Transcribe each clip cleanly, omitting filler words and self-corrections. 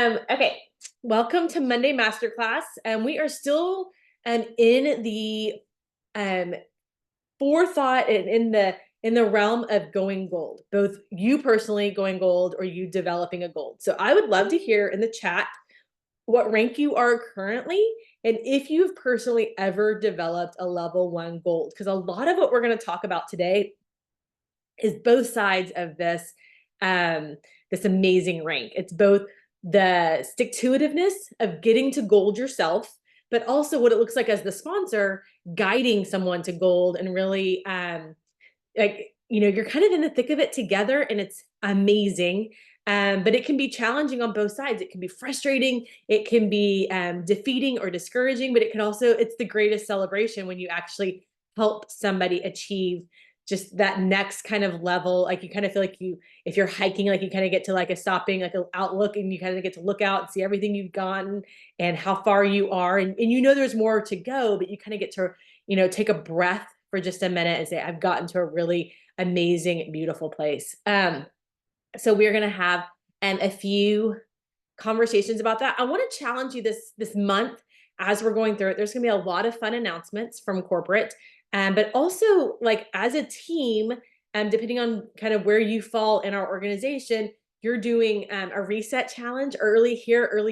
Okay, welcome to Monday Masterclass. We are still in the forethought and in the realm of going gold, both you personally going gold or you developing a gold. So I would love to hear in the chat what rank you are currently and if you've personally ever developed a level 1 gold, because a lot of what we're going to talk about today is both sides of this this amazing rank. It's both the stick-to-itiveness of getting to gold yourself, but also what it looks like as the sponsor guiding someone to gold and really like, you know, you're kind of in the thick of it together and it's amazing. But it can be challenging on both sides. It can be frustrating. It can be defeating or discouraging, but it can also, it's the greatest celebration when you actually help somebody achieve just that next kind of level. Like you kind of feel like if you're hiking, like you kind of get to like a stopping, like an outlook, and you kind of get to look out and see everything you've gotten and how far you are. And you know, there's more to go, but you kind of get to, you know, take a breath for just a minute and say, I've gotten to a really amazing, beautiful place. So we're going to have a few conversations about that. I want to challenge you this month as we're going through it. There's going to be a lot of fun announcements from corporate, but also like as a team, depending on kind of where you fall in our organization, you're doing a reset challenge early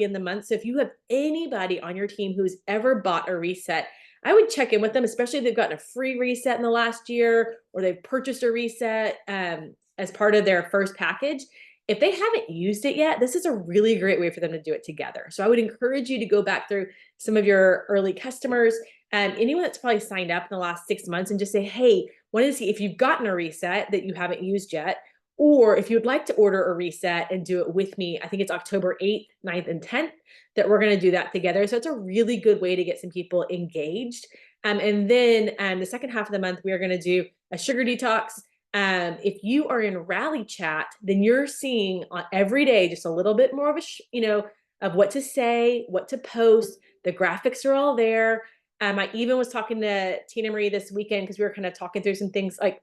in the month. So if you have anybody on your team who's ever bought a reset, I would check in with them, especially if they've gotten a free reset in the last year or they've purchased a reset as part of their first package. If they haven't used it yet, this is a really great way for them to do it together. So I would encourage you to go back through some of your early customers and anyone that's probably signed up in the last 6 months and just say, hey, wanted to see if you've gotten a reset that you haven't used yet, or if you would like to order a reset and do it with me. I think it's October 8th, 9th, and 10th that we're going to do that together. So it's a really good way to get some people engaged. And then the second half of the month, we are going to do a sugar detox. If you are in Rally Chat, then you're seeing every day just a little bit more of of what to say, what to post. The graphics are all there. I even was talking to Tina Marie this weekend because we were kind of talking through some things like,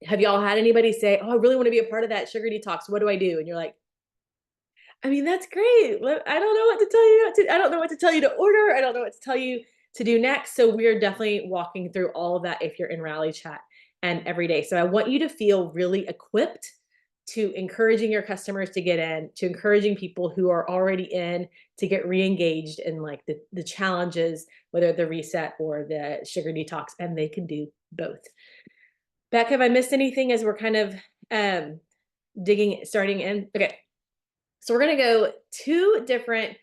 have y'all had anybody say, oh, I really want to be a part of that sugar detox. What do I do? And you're like, I mean, that's great. I don't know what to tell you. I don't know what to tell you to order. I don't know what to tell you to do next. So we're definitely walking through all of that if you're in Rally Chat and every day. So I want you to feel really equipped to encouraging your customers to get in, to encouraging people who are already in to get re-engaged in like the challenges, whether the reset or the sugar detox, and they can do both. Beck, have I missed anything as we're kind of starting in? Okay. So we're going to go 2 different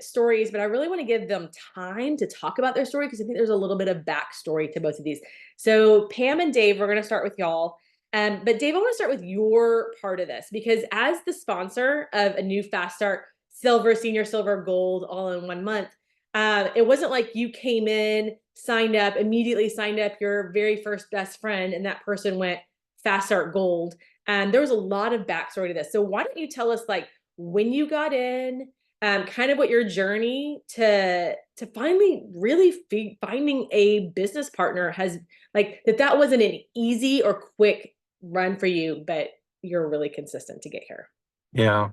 stories, but I really want to give them time to talk about their story because I think there's a little bit of backstory to both of these. So Pam and Dave, we're going to start with y'all. But Dave, I want to start with your part of this because as the sponsor of a new Fast Start Silver, Senior Silver, Gold all in 1 month, it wasn't like you came in, immediately signed up your very first best friend, and that person went Fast Start Gold. And there was a lot of backstory to this. So why don't you tell us like when you got in, kind of what your journey to finally really finding a business partner has like that wasn't an easy or quick run for you, but you're really consistent to get here. Yeah.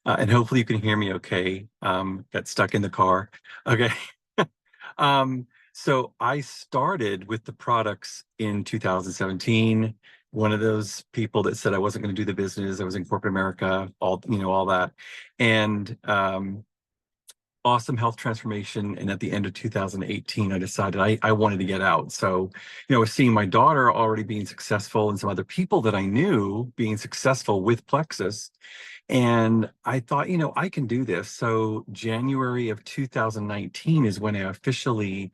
And hopefully you can hear me okay. Got stuck in the car. Okay. So I started with the products in 2017. One of those people that said I wasn't going to do the business. I was in corporate America, all that. And awesome health transformation. And at the end of 2018, I decided I wanted to get out. So, I was seeing my daughter already being successful and some other people that I knew being successful with Plexus. And I thought, I can do this. So January of 2019 is when I officially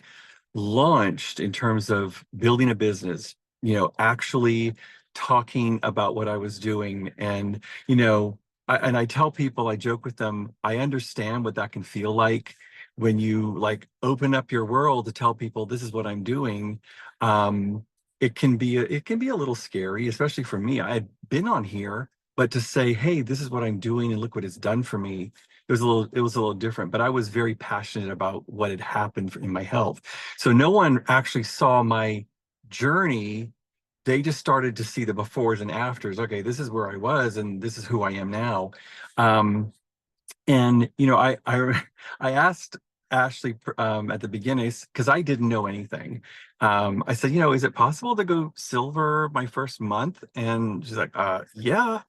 launched in terms of building a business, actually talking about what I was doing. And, I tell people, I joke with them, I understand what that can feel like when you like open up your world to tell people this is what I'm doing. It can be a little scary, especially for me. I had been on here, but to say, hey, this is what I'm doing and look what it's done for me, it was a little different. But I was very passionate about what had happened in my health. So no one actually saw my journey. They just started to see the befores and afters. Okay, this is where I was and this is who I am now. And you know, I asked Ashley at the beginning, because I didn't know anything. I said, you know, is it possible to go silver my first month? And she's like, yeah.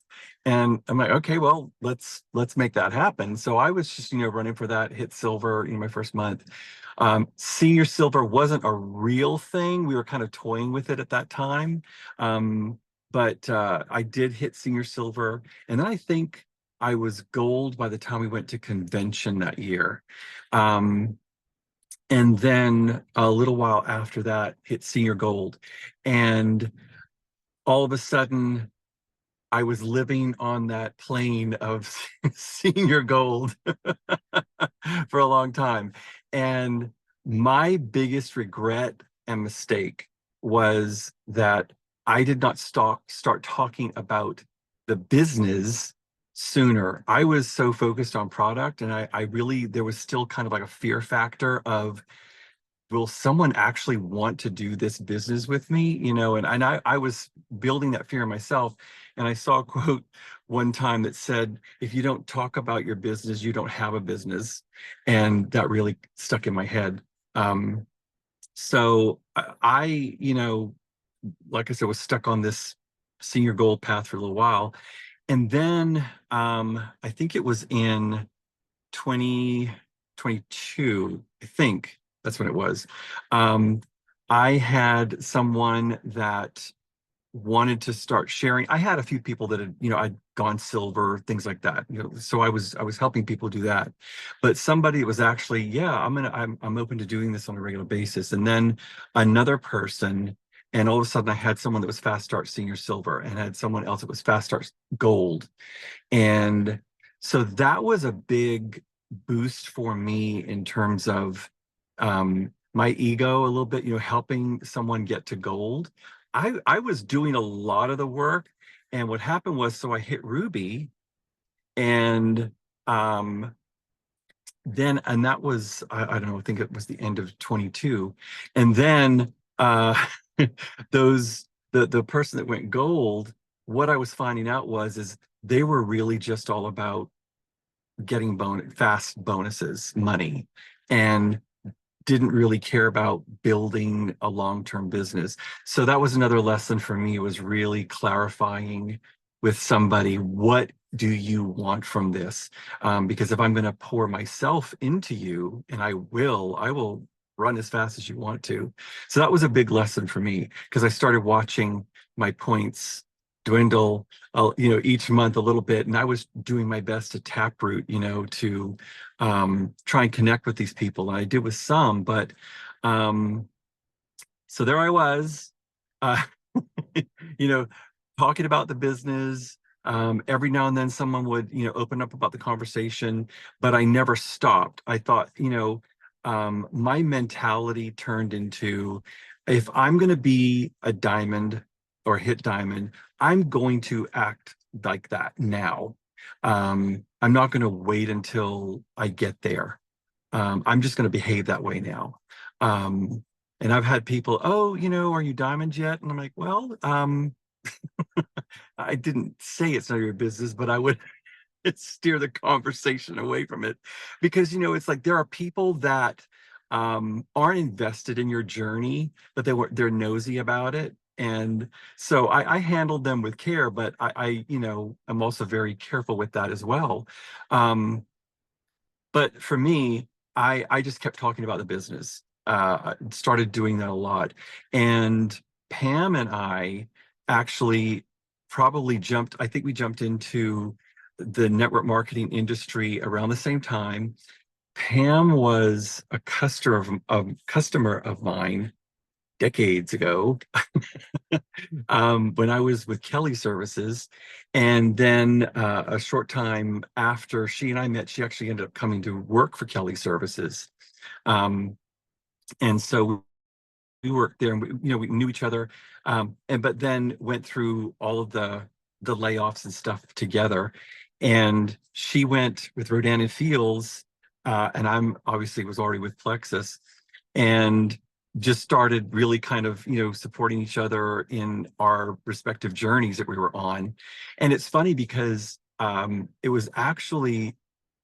And I'm like, okay, well, let's make that happen. So I was just, you know, running for that, hit silver, you know, my first month. Senior silver wasn't a real thing. We were kind of toying with it at that time. But I did hit senior silver. And then I think I was gold by the time we went to convention that year. And then a little while after that, hit senior gold. And all of a sudden, I was living on that plane of senior gold for a long time. And my biggest regret and mistake was that I did not start talking about the business sooner. I was so focused on product, and I really, there was still kind of like a fear factor of, will someone actually want to do this business with me? You know, and I was building that fear myself. And I saw a quote one time that said, if you don't talk about your business, you don't have a business. And that really stuck in my head. So you know, like I said, was stuck on this senior gold path for a little while. And then I think it was in 2022, I think that's when it was. I had someone that wanted to start sharing. I had a few people that had, you know, I'd gone silver, things like that. You know, so I was helping people do that. But somebody was actually, yeah, I'm open to doing this on a regular basis. And then another person, and all of a sudden I had someone that was fast start senior silver, and had someone else that was fast start gold. And so that was a big boost for me in terms of my ego a little bit, you know, helping someone get to gold. I was doing a lot of the work, and what happened was, so I hit Ruby, and then, and that was, I don't know, I think it was the end of 22. And then the person that went gold, what I was finding out is they were really just all about getting fast bonuses, money, and didn't really care about building a long-term business. So that was another lesson for me, was really clarifying with somebody, what do you want from this? Because if I'm going to pour myself into you, and I will run as fast as you want to. So that was a big lesson for me, because I started watching my points dwindle, you know, each month a little bit. And I was doing my best to taproot, you know, to try and connect with these people. And I did with some, but so there I was, uh, you know, talking about the business. Every now and then someone would, you know, open up about the conversation, but I never stopped. I thought, you know, my mentality turned into, if I'm going to be a diamond or hit diamond, I'm going to act like that now. I'm not going to wait until I get there. I'm just going to behave that way now. And I've had people, oh, you know, are you diamond yet? And I'm like, well, I didn't say it's none of your business, but I would steer the conversation away from it, because, you know, it's like there are people that aren't invested in your journey, but they're nosy about it. And so I handled them with care, but I, you know, I'm also very careful with that as well. But for me, I just kept talking about the business. I started doing that a lot. And Pam and I actually probably jumped, I think we jumped into the network marketing industry around the same time. Pam was a customer of mine decades ago, when I was with Kelly Services. And then a short time after she and I met, she actually ended up coming to work for Kelly Services. And so we worked there, and you know, we knew each other, but then went through all of the layoffs and stuff together. And she went with Rodan and Fields, and I'm obviously was already with Plexus, and just started really kind of, you know, supporting each other in our respective journeys that we were on. And it's funny because it was actually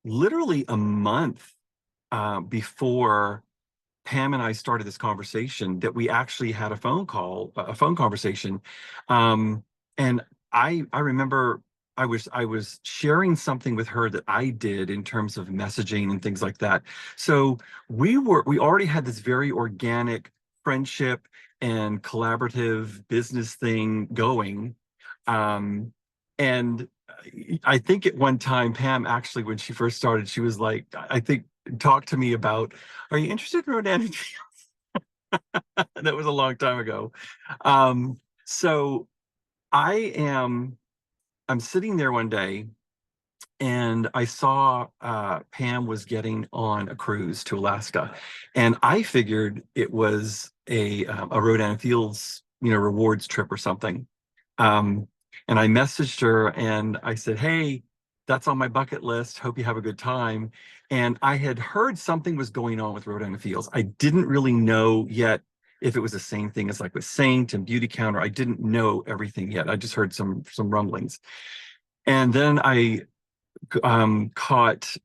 literally a month before Pam and I started this conversation that we actually had a phone conversation. And I remember I was sharing something with her that I did in terms of messaging and things like that. So we already had this very organic friendship and collaborative business thing going. And I think at one time, Pam actually, when she first started, she was like, I think, talk to me about, are you interested in Rodan? That was a long time ago. So I'm sitting there one day and I saw Pam was getting on a cruise to Alaska, and I figured it was a Rodan Fields, rewards trip or something. Um, and I messaged her and I said, "Hey, that's on my bucket list. Hope you have a good time." And I had heard something was going on with Rodan Fields. I didn't really know yet if it was the same thing as like with Saint and Beauty Counter. I didn't know everything yet. I just heard some rumblings. And then I caught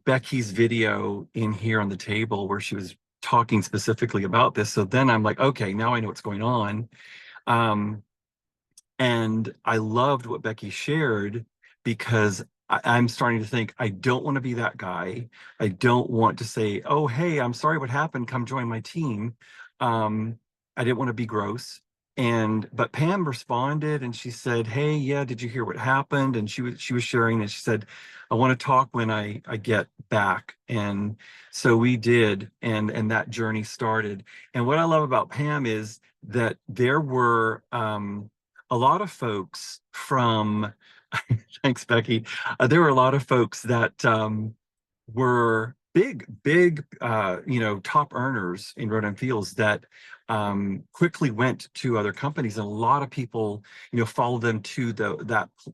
Becky's video in here on the table where she was talking specifically about this. So then I'm like, okay, now I know what's going on. And I loved what Becky shared because I'm starting to think, I don't want to be that guy. I don't want to say, oh, hey, I'm sorry what happened. Come join my team. I didn't want to be gross. But Pam responded and she said, hey, yeah, did you hear what happened? And she was sharing and she said, I want to talk when I get back. And so we did, and that journey started. And what I love about Pam is that there were a lot of folks from, thanks, Becky. There were a lot of folks that were big, top earners in Rodan Fields that quickly went to other companies, and a lot of people, followed them to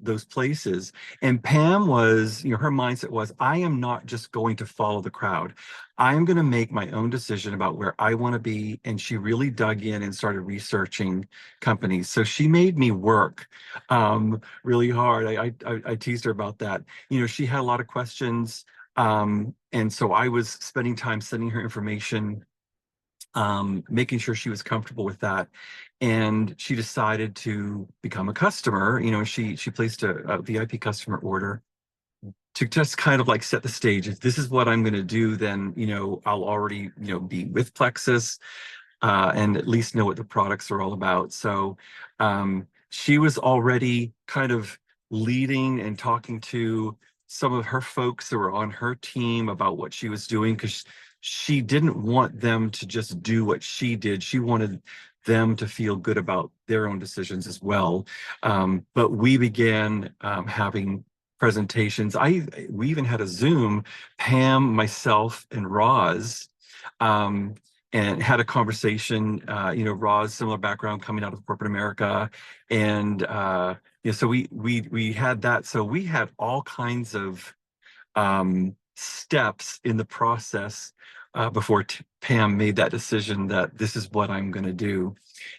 those places. And Pam was, her mindset was, I am not just going to follow the crowd. I am going to make my own decision about where I want to be. And she really dug in and started researching companies. So she made me work really hard. I teased her about that. She had a lot of questions. And so I was spending time sending her information, making sure she was comfortable with that. And she decided to become a customer. She placed a VIP customer order to just kind of like set the stage. If this is what I'm going to do, then, I'll already, be with Plexus and at least know what the products are all about. So she was already kind of leading and talking to some of her folks who were on her team about what she was doing, because she didn't want them to just do what she did. She wanted them to feel good about their own decisions as well. But we began having presentations. We even had a Zoom, Pam, myself, and Roz, and had a conversation. Roz, similar background, coming out of corporate America, and so we had that. So we had all kinds of steps in the process before Pam made that decision that this is what I'm going to do.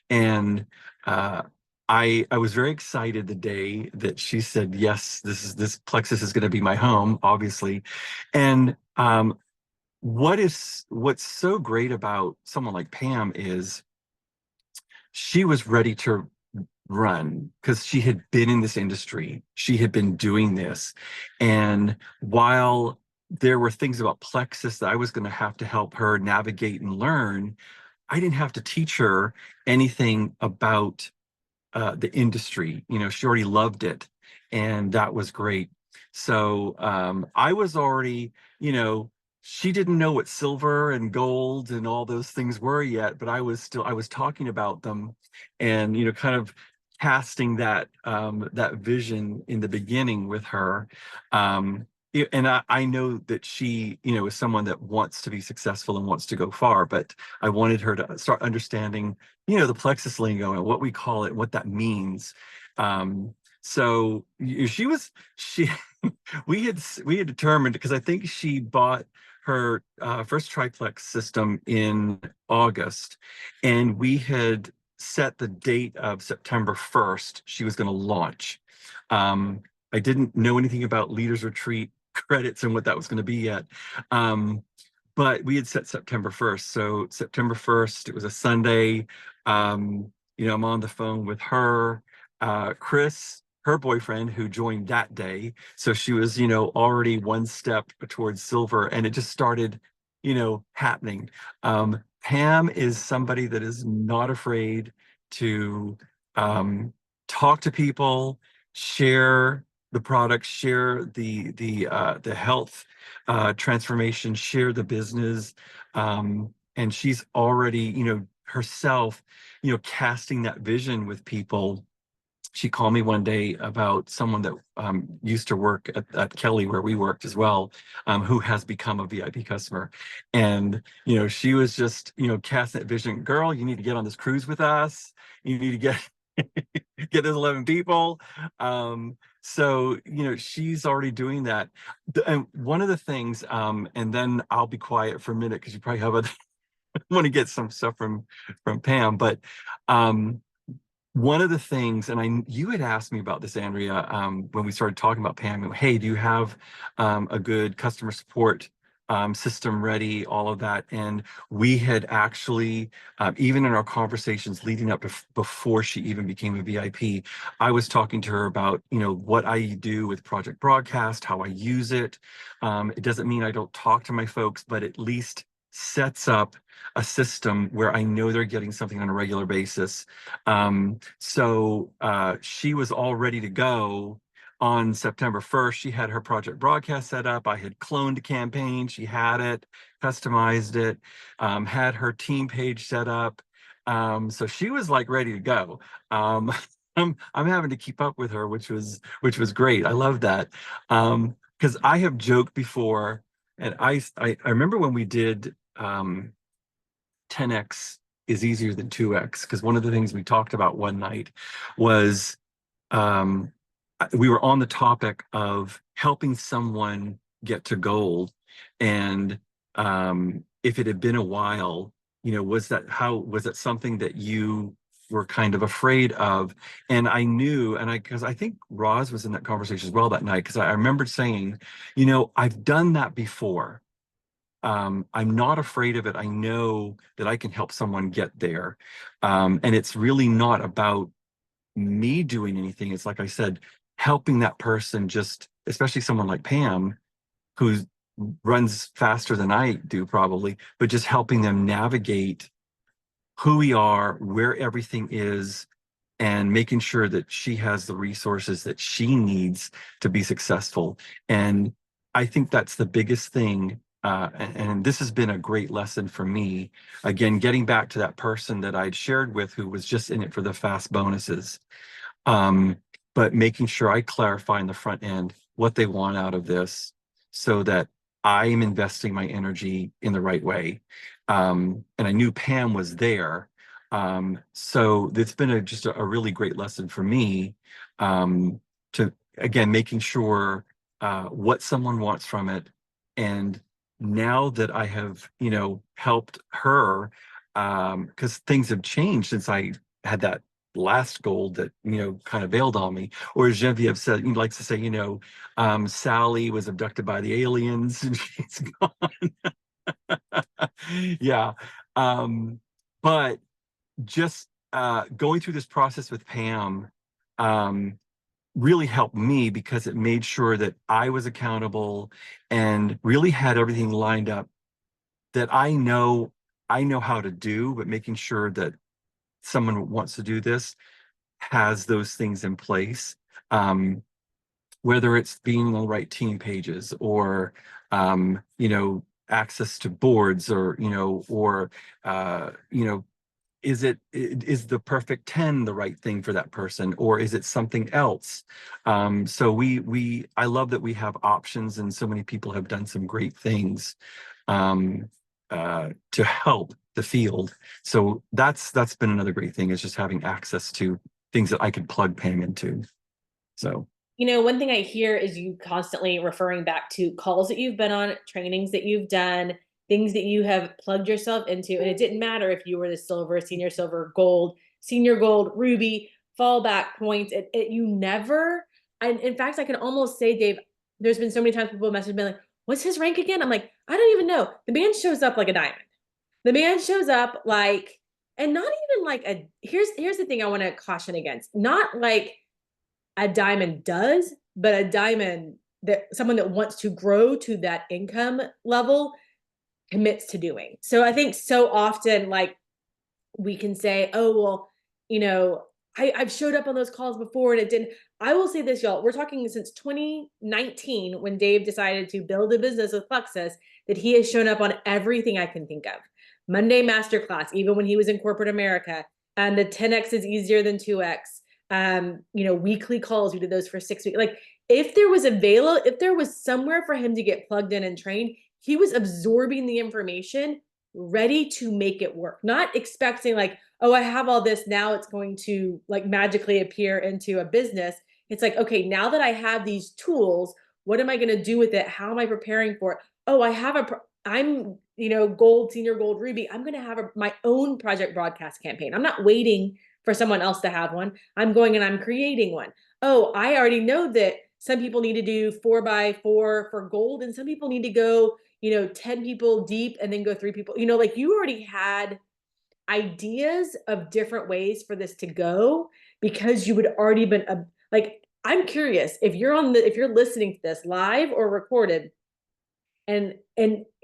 And I was very excited the day that she said, yes, this Plexus is going to be my home, obviously. And what's so great about someone like Pam is she was ready to run because she had been in this industry. She had been doing this. And while there were things about Plexus that I was going to have to help her navigate and learn, I didn't have to teach her anything about the industry. She already loved it, and that was great. So I was already, she didn't know what silver and gold and all those things were yet, but I was talking about them, and kind of casting that vision in the beginning with her. And I know that she, is someone that wants to be successful and wants to go far, but I wanted her to start understanding, the Plexus lingo and what we call it, what that means. So she we had determined, because I think she bought her first triplex system in August, and we had set the date of September 1st she was going to launch. I didn't know anything about Leaders Retreat credits and what that was going to be yet. But we had set September 1st. So September 1st, it was a Sunday. I'm on the phone with her, Chris, her boyfriend, who joined that day. So she was, already one step towards silver, and it just started, happening. Pam is somebody that is not afraid to talk to people, share the product, share the health transformation, share the business. And she's already, herself, casting that vision with people. She called me one day about someone that used to work at Kelly, where we worked as well, who has become a VIP customer. And, she was just, casting that vision. Girl, you need to get on this cruise with us. You need to get those 11 people. So, she's already doing that. And one of the things, and then I'll be quiet for a minute because you probably have want to get some stuff from Pam, but one of the things, and you had asked me about this, Andrea, when we started talking about Pam. Hey, do you have a good customer support system ready? All of that, and we had actually, even in our conversations leading up to before she even became a VIP, I was talking to her about what I do with Project Broadcast, how I use it. It doesn't mean I don't talk to my folks, but at least sets up a system where I know they're getting something on a regular basis. So she was all ready to go on September 1st. She had her Project Broadcast set up. I had cloned a campaign. She had it, customized it, had her team page set up. So she was like ready to go. I'm having to keep up with her, which was great. I love that. Because I have joked before, and I remember when we did 10x is easier than 2x, because one of the things we talked about one night was we were on the topic of helping someone get to gold. And if it had been a while, was that something that you were kind of afraid of? And I knew, because I think Roz was in that conversation as well that night, because I remembered saying, I've done that before. I'm not afraid of it. I know that I can help someone get there. And it's really not about me doing anything. It's like I said, helping that person, just especially someone like Pam, who runs faster than I do probably, but just helping them navigate who we are, where everything is, and making sure that she has the resources that she needs to be successful. And I think that's the biggest thing. And this has been a great lesson for me. Again, getting back to that person that I'd shared with, who was just in it for the fast bonuses. But making sure I clarify in the front end what they want out of this, so that I am investing my energy in the right way. And I knew Pam was there. So it's been just a really great lesson for me, to, again, making sure what someone wants from it. And now that I have, helped her, because things have changed since I had that last gold that, kind of bailed on me. Or as Genevieve said, he likes to say, Sally was abducted by the aliens and she's gone. Yeah. But just going through this process with Pam really helped me, because it made sure that I was accountable and really had everything lined up that I know how to do, but making sure that someone who wants to do this has those things in place, whether it's being on the right team pages, or access to boards, or is the perfect 10 the right thing for that person, or is it something else? So I love that we have options, and so many people have done some great things to help the field. So that's been another great thing, is just having access to things that I could plug Pam into. So one thing I hear is you constantly referring back to calls that you've been on, trainings that you've done, things that you have plugged yourself into. And it didn't matter if you were the silver, senior silver, gold, senior gold, ruby, fallback points. You never, and in fact, I can almost say, Dave, there's been so many times people message me like, what's his rank again? I'm like, I don't even know. The man shows up like a diamond. The man shows up like, and not even like here's the thing I want to caution against. Not like a diamond does, but a diamond that someone that wants to grow to that income level commits to doing. So I think so often, like, we can say, oh, well, you know, I've showed up on those calls before and it didn't. I will say this, y'all, we're talking since 2019 when Dave decided to build a business with 𝗪𝑒x, that he has shown up on everything I can think of. Monday Masterclass, even when he was in corporate America, and the 10X is easier than 2X. You know, weekly calls, we did those for 6 weeks. Like, if there was somewhere for him to get plugged in and trained, he was absorbing the information, ready to make it work, not expecting like, oh, I have all this, now it's going to like magically appear into a business. It's like, okay, now that I have these tools, what am I going to do with it? How am I preparing for it? Oh, I'm, you know, gold, senior gold Ruby. I'm going to have my own project broadcast campaign. I'm not waiting for someone else to have one. I'm going and I'm creating one. Oh, I already know that some people need to do 4x4 for gold, and some people need to go, you know, 10 people deep and then go 3 people, you know, like you already had ideas of different ways for this to go because you had already been like, I'm curious if you're listening to this live or recorded, and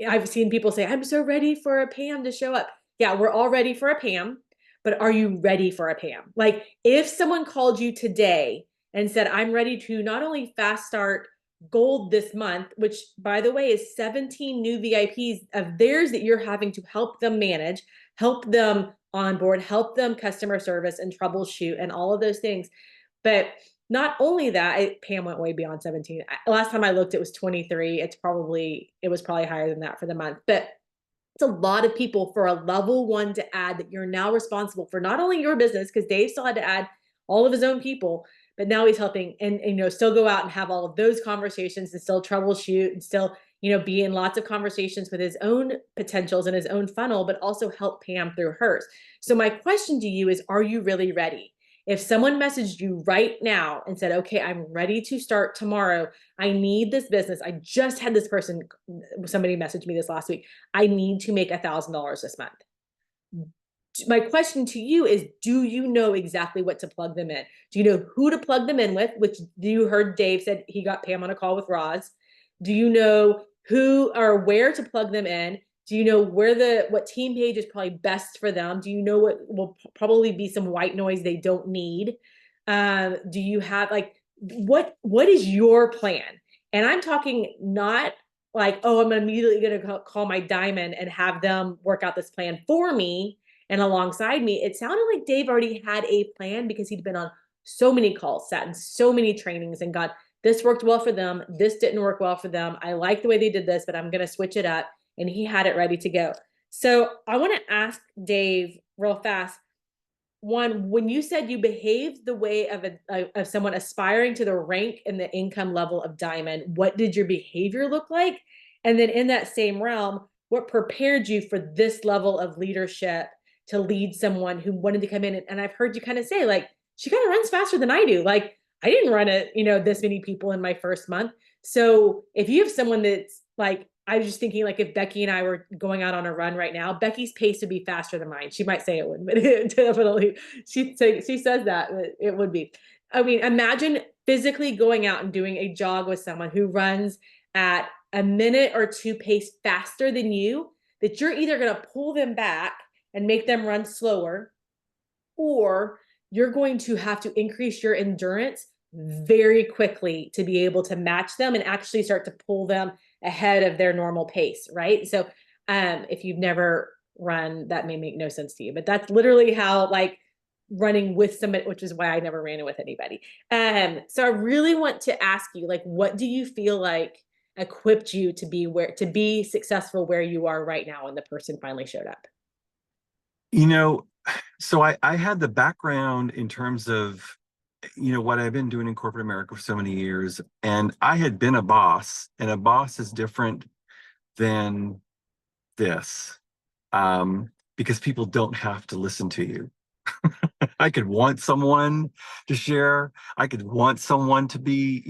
I've seen people say, I'm so ready for a Pam to show up. Yeah, we're all ready for a Pam, but are you ready for a Pam? Like, if someone called you today and said, I'm ready to not only fast start gold this month, which by the way is 17 new VIPs of theirs that you're having to help them manage, help them onboard, help them customer service and troubleshoot and all of those things. But not only that, Pam went way beyond 17. Last time I looked, it was 23. It was probably higher than that for the month. But it's a lot of people for a level 1 to add that you're now responsible for not only your business, because Dave still had to add all of his own people, but now he's helping and you know, still go out and have all of those conversations and still troubleshoot and still, you know, be in lots of conversations with his own potentials and his own funnel, but also help Pam through hers. So my question to you is, are you really ready? If someone messaged you right now and said, okay, I'm ready to start tomorrow, I need this business. I just had somebody messaged me this last week. I need to make $1,000 this month. My question to you is, do you know exactly what to plug them in? Do you know who to plug them in with? Which you heard Dave said he got Pam on a call with Roz. Do you know who or where to plug them in? Do you know what team page is probably best for them? Do you know what will probably be some white noise they don't need? Do you have like, what is your plan? And I'm talking not like, oh, I'm immediately going to call my diamond and have them work out this plan for me and alongside me. It sounded like Dave already had a plan because he'd been on so many calls, sat in so many trainings and got, this worked well for them. This didn't work well for them. I like the way they did this, but I'm going to switch it up. And he had it ready to go. So I want to ask Dave real fast. One, when you said you behaved the way of someone aspiring to the rank and the income level of diamond, what did your behavior look like? And then in that same realm, what prepared you for this level of leadership to lead someone who wanted to come in? And I've heard you kind of say, like, she kind of runs faster than I do. Like, I didn't run it, you know, this many people in my first month. So if you have someone that's like, I was just thinking, like, if Becky and I were going out on a run right now, Becky's pace would be faster than mine. She might say it wouldn't, but it definitely, she says that it would be. I mean, imagine physically going out and doing a jog with someone who runs at a minute or 2 pace faster than you, that you're either going to pull them back and make them run slower, or you're going to have to increase your endurance very quickly to be able to match them and actually start to pull them ahead of their normal pace, right? So if you've never run, that may make no sense to you, but that's literally how, like, running with somebody, which is why I never ran it with anybody. So I really want to ask you, like, what do you feel like equipped you to be successful where you are right now when the person finally showed up? You know, so I had the background in terms of, you know, what I've been doing in corporate America for so many years, and I had been a boss, and a boss is different than this, because people don't have to listen to you. I could want someone to share. I could want someone to be,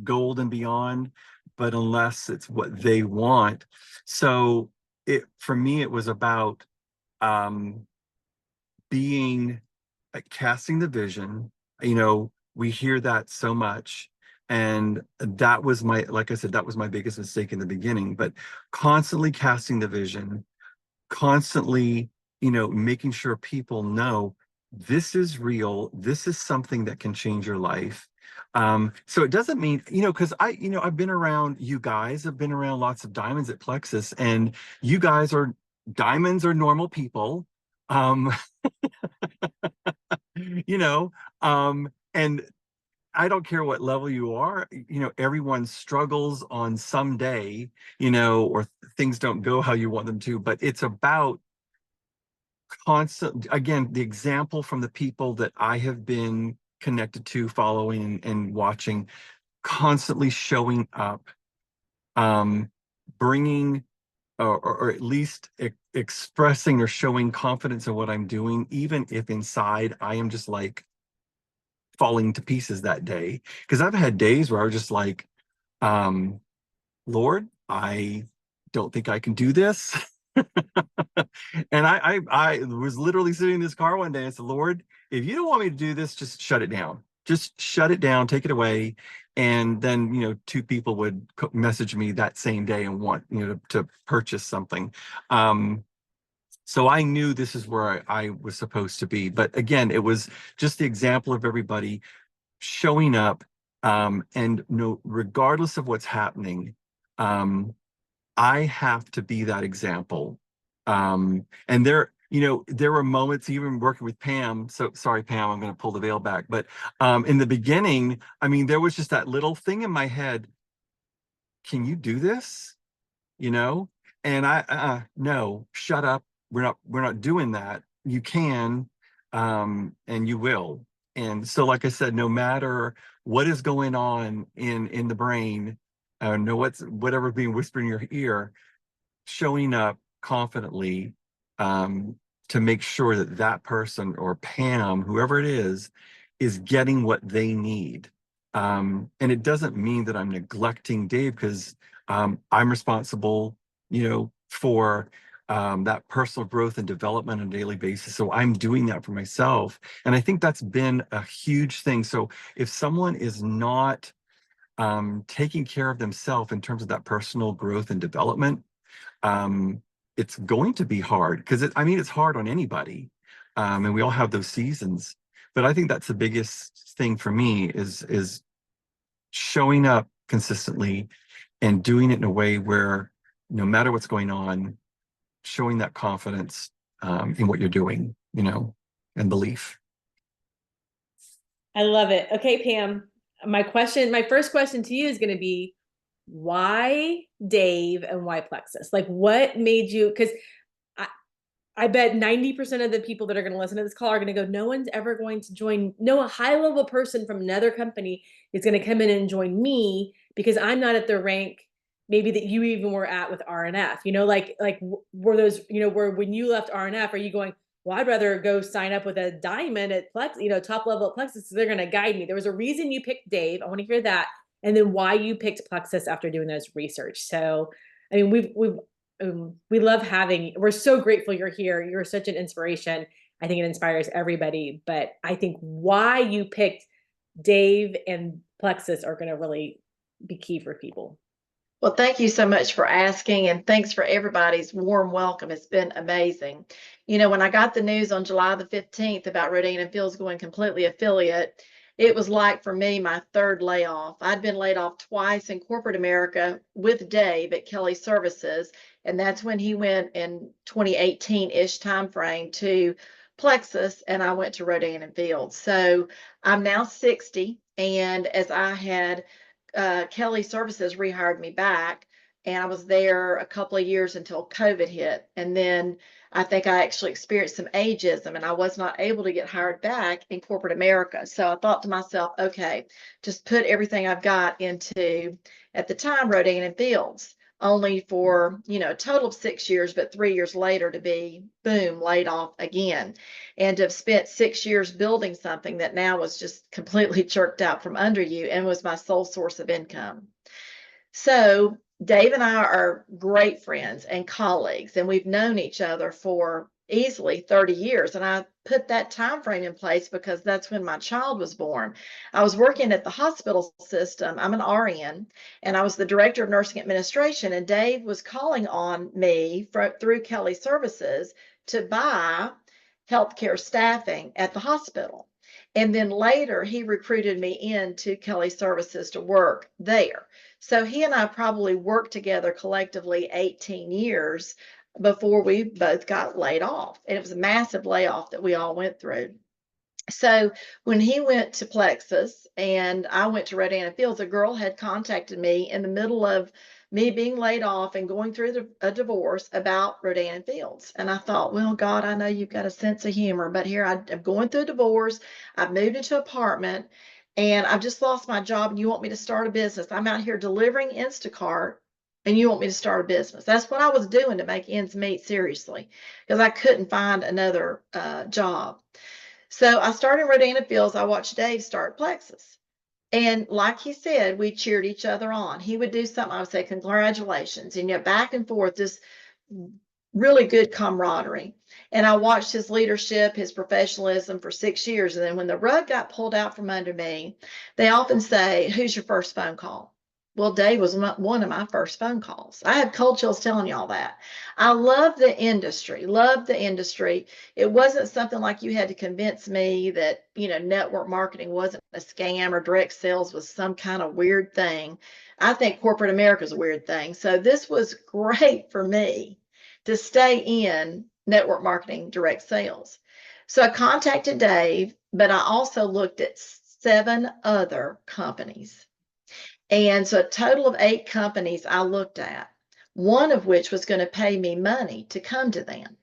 gold and beyond, but unless it's what they want. So for me, it was about being casting the vision. We hear that so much. And that was like I said, that was my biggest mistake in the beginning, but constantly casting the vision, constantly, making sure people know this is real. This is something that can change your life. So it doesn't mean, because I've been around you guys, I've been around lots of diamonds at Plexus, and you guys are diamonds are normal people. Um, and I don't care what level you are, everyone struggles on some day, or things don't go how you want them to, but it's about constant, again, the example from the people that I have been connected to, following and watching, constantly showing up, bringing or at least expressing or showing confidence in what I'm doing, even if inside I am just like falling to pieces that day. Because I've had days where I was just like, Lord, I don't think I can do this. And I was literally sitting in this car one day and said, Lord, if you don't want me to do this, just shut it down. Just shut it down, take it away. And then, two people would message me that same day and want, to purchase something. So I knew this is where I was supposed to be. But again, it was just the example of everybody showing up, and regardless of what's happening, I have to be that example. And there were moments, even working with Pam. So sorry, Pam, I'm going to pull the veil back. But in the beginning, there was just that little thing in my head. Can you do this? And no, shut up. We're not doing that. You can, and you will. And so, like I said, no matter what is going on in the brain, whatever's being whispered in your ear, showing up confidently, to make sure that that person or Pam, whoever it is getting what they need. And it doesn't mean that I'm neglecting Dave, because I'm responsible, for that personal growth and development on a daily basis. So I'm doing that for myself. And I think that's been a huge thing. So if someone is not taking care of themselves in terms of that personal growth and development, it's going to be hard, because it's hard on anybody. And we all have those seasons. But I think that's the biggest thing for me is showing up consistently and doing it in a way where no matter what's going on, showing that confidence in what you're doing, and belief. I love it. Okay, Pam, my first question to you is going to be, why Dave and why Plexus? Like, what made you, because I bet 90% of the people that are going to listen to this call are going to go, no one's ever going to join, no high-level person from another company is going to come in and join me, because I'm not at the rank maybe that you even were at with RNF, like were those, where when you left RNF, are you going, well, I'd rather go sign up with a diamond at Plex, top level at Plexus, so they're going to guide me. There was a reason you picked Dave. I want to hear that. And then why you picked Plexus after doing those research. So, we love having, we're so grateful you're here. You're such an inspiration. I think it inspires everybody, but I think why you picked Dave and Plexus are going to really be key for people. Well, thank you so much for asking, and thanks for everybody's warm welcome. It's been amazing. When I got the news on July the 15th about Rodan and Fields going completely affiliate, it was like, for me, my third layoff. I'd been laid off twice in corporate America with Dave at Kelly Services, and that's when he went in 2018-ish timeframe to Plexus, and I went to Rodan and Fields. So I'm now 60, and as I had Kelly Services rehired me back, and I was there a couple of years until COVID hit. And then I think I actually experienced some ageism, and I was not able to get hired back in corporate America. So I thought to myself, okay, just put everything I've got into, at the time, Rodan and Fields. only for, a total of 6 years, but 3 years later to be, boom, laid off again. And to have spent 6 years building something that now was just completely jerked out from under you and was my sole source of income. So Dave and I are great friends and colleagues, and we've known each other for easily 30 years. And I put that time frame in place because that's when my child was born. I was working at the hospital system. I'm an RN, and I was the director of nursing administration. And Dave was calling on me through Kelly Services to buy healthcare staffing at the hospital. And then later he recruited me into Kelly Services to work there. So he and I probably worked together collectively 18 years before we both got laid off. And it was a massive layoff that we all went through. So when he went to Plexus and I went to Rodan & Fields, a girl had contacted me in the middle of me being laid off and going through a divorce about Rodan & Fields. And I thought, well, God, I know you've got a sense of humor, but here I'm going through a divorce. I've moved into an apartment and I've just lost my job and you want me to start a business. I'm out here delivering Instacart and you want me to start a business. That's what I was doing to make ends meet, seriously, because I couldn't find another job. So I started Rodan & Fields. I watched Dave start Plexus. And like he said, we cheered each other on. He would do something, I would say, congratulations, and back and forth, this really good camaraderie. And I watched his leadership, his professionalism for 6 years. And then when the rug got pulled out from under me, they often say, who's your first phone call? Well, Dave was one of my first phone calls. I have cold chills telling y'all that. I love the industry, loved the industry. It wasn't something like you had to convince me that, network marketing wasn't a scam or direct sales was some kind of weird thing. I think corporate America is a weird thing. So this was great for me to stay in network marketing, direct sales. So I contacted Dave, but I also looked at 7 other companies. And so a total of 8 companies I looked at, one of which was going to pay me money to come to them.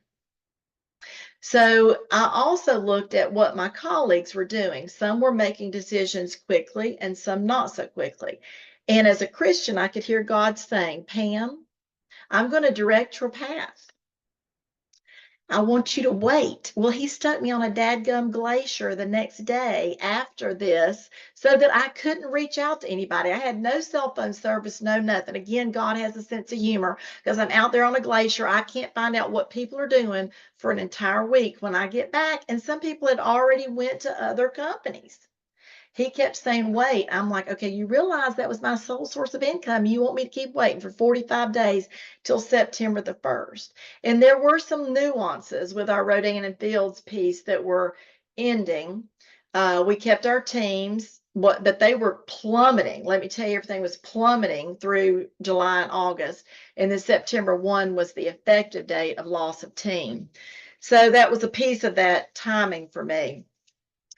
So I also looked at what my colleagues were doing. Some were making decisions quickly and some not so quickly. And as a Christian, I could hear God saying, Pam, I'm going to direct your path. I want you to wait. Well, he stuck me on a dadgum glacier the next day after this so that I couldn't reach out to anybody. I had no cell phone service, no nothing. Again, God has a sense of humor because I'm out there on a glacier. I can't find out what people are doing for an entire week when I get back. And some people had already went to other companies. He kept saying, wait. I'm like, okay, you realize that was my sole source of income. You want me to keep waiting for 45 days till September the 1st. And there were some nuances with our Rodan & Fields piece that were ending. We kept our teams, but they were plummeting. Let me tell you, everything was plummeting through July and August. And then September 1 was the effective date of loss of team. So that was a piece of that timing for me.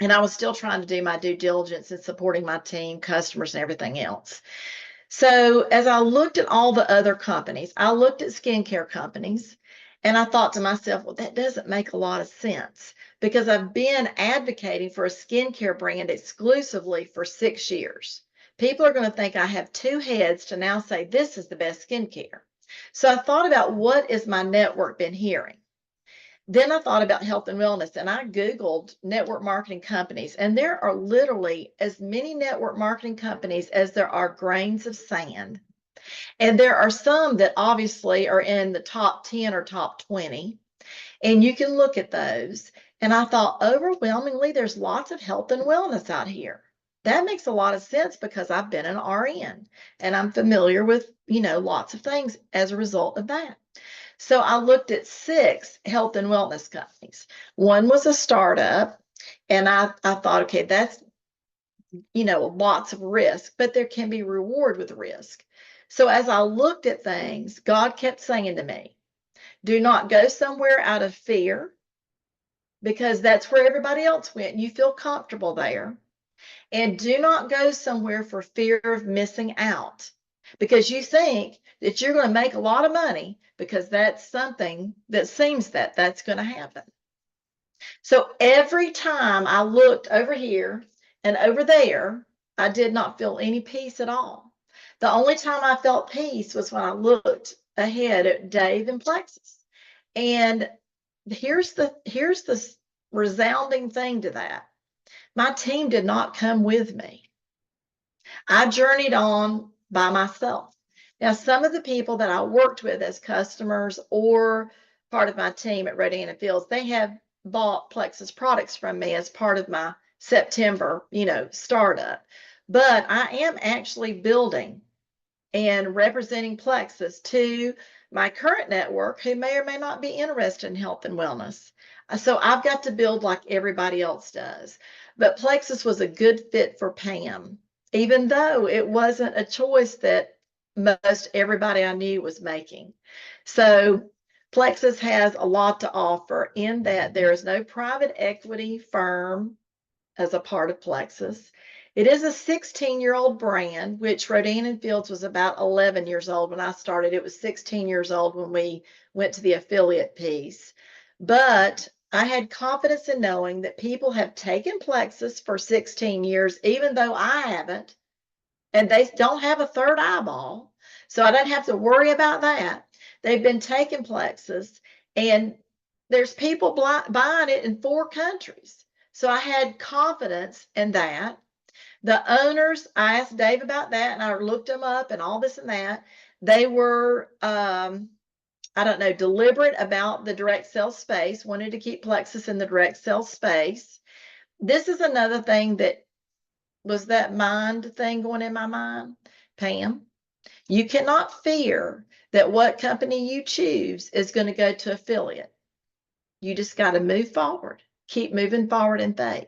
And I was still trying to do my due diligence in supporting my team, customers, and everything else. So as I looked at all the other companies, I looked at skincare companies, and I thought to myself, well, that doesn't make a lot of sense because I've been advocating for a skincare brand exclusively for 6 years. People are going to think I have 2 heads to now say this is the best skincare. So I thought about what is my network been hearing. Then I thought about health and wellness, and I Googled network marketing companies, and there are literally as many network marketing companies as there are grains of sand. And there are some that obviously are in the top 10 or top 20, and you can look at those. And I thought, overwhelmingly, there's lots of health and wellness out here. That makes a lot of sense because I've been an RN, and I'm familiar with, lots of things as a result of that. So I looked at 6 health and wellness companies. One was a startup, and I thought, okay, that's, lots of risk, but there can be reward with risk. So as I looked at things, God kept saying to me, do not go somewhere out of fear because that's where everybody else went and you feel comfortable there. And do not go somewhere for fear of missing out because you think that you're going to make a lot of money because that's something that seems that that's going to happen. So every time I looked over here and over there, I did not feel any peace at all The only time I felt peace was when I looked ahead at Dave and Plexus. And here's the resounding thing to that. My team did not come with me. I journeyed on by myself. Now, some of the people that I worked with as customers or part of my team at Rodan and Fields, they have bought Plexus products from me as part of my September, startup. But I am actually building and representing Plexus to my current network who may or may not be interested in health and wellness. So I've got to build like everybody else does. But Plexus was a good fit for Pam, even though it wasn't a choice that most everybody I knew was making. So Plexus has a lot to offer in that there is no private equity firm as a part of Plexus. It is a 16-year-old brand, which Rodan and Fields was about 11 years old when I started. It was 16 years old when we went to the affiliate piece. But I had confidence in knowing that people have taken Plexus for 16 years, even though I haven't, and they don't have a third eyeball. So I don't have to worry about that. They've been taking Plexus, and there's people buying it in 4 countries. So I had confidence in that. The owners, I asked Dave about that, and I looked them up and all this and that. They were, deliberate about the direct sales space, wanted to keep Plexus in the direct sales space. This is another thing that was that mind thing going in my mind. Pam, you cannot fear that what company you choose is going to go to affiliate. You just got to move forward, keep moving forward in faith.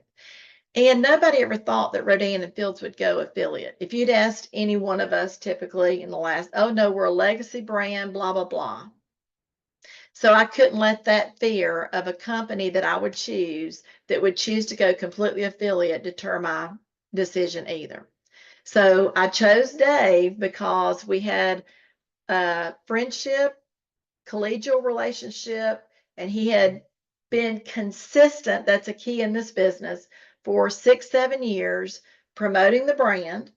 And nobody ever thought that Rodan and Fields would go affiliate. If you'd asked any one of us typically in the last, oh no, we're a legacy brand, blah, blah, blah. So I couldn't let that fear of a company that I would choose that would choose to go completely affiliate deter my decision either. So I chose Dave because we had a friendship, collegial relationship, and he had been consistent. That's a key in this business for 6-7 years promoting the brand.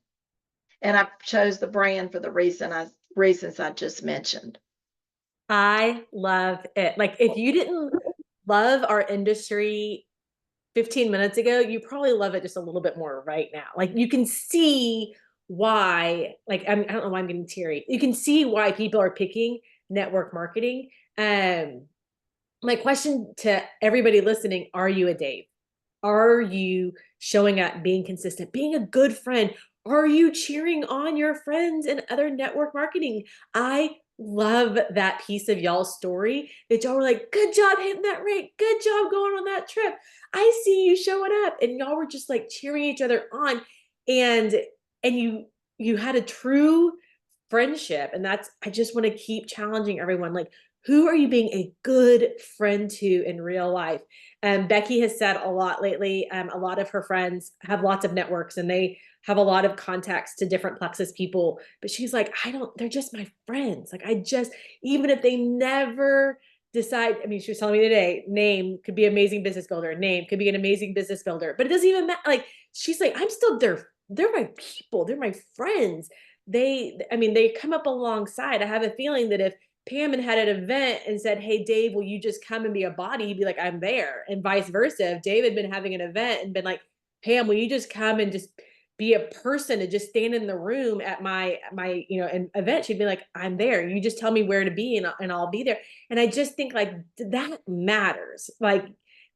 And I chose the brand for the reasons I just mentioned. I love it. Like, if you didn't love our industry 15 minutes ago, you probably love it just a little bit more right now. Like, you can see why, like, I don't know why I'm getting teary. You can see why people are picking network marketing. My question to everybody listening, are you a Dave? Are you showing up, being consistent, being a good friend? Are you cheering on your friends and other network marketing? I love that piece of y'all's story that y'all were like, good job hitting that rate. Good job going on that trip. I see you showing up. And y'all were just like cheering each other on. And you had a true friendship. And I just want to keep challenging everyone. Like, who are you being a good friend to in real life? Becky has said a lot lately. A lot of her friends have lots of networks and they have a lot of contacts to different Plexus people. But she's like, they're just my friends. Like, even if they never decide, I mean, she was telling me today, name could be amazing business builder, name could be an amazing business builder, but it doesn't even matter. Like, she's like, I'm still they're my people, they're my friends. They come up alongside. I have a feeling that if Pam had an event and said, hey, Dave, will you just come and be a body? He'd be like, I'm there. And vice versa. If Dave had been having an event and been like, Pam, will you just come and just be a person and just stand in the room at my an event? She'd be like, I'm there. You just tell me where to be and I'll be there. And I just think like that matters. Like,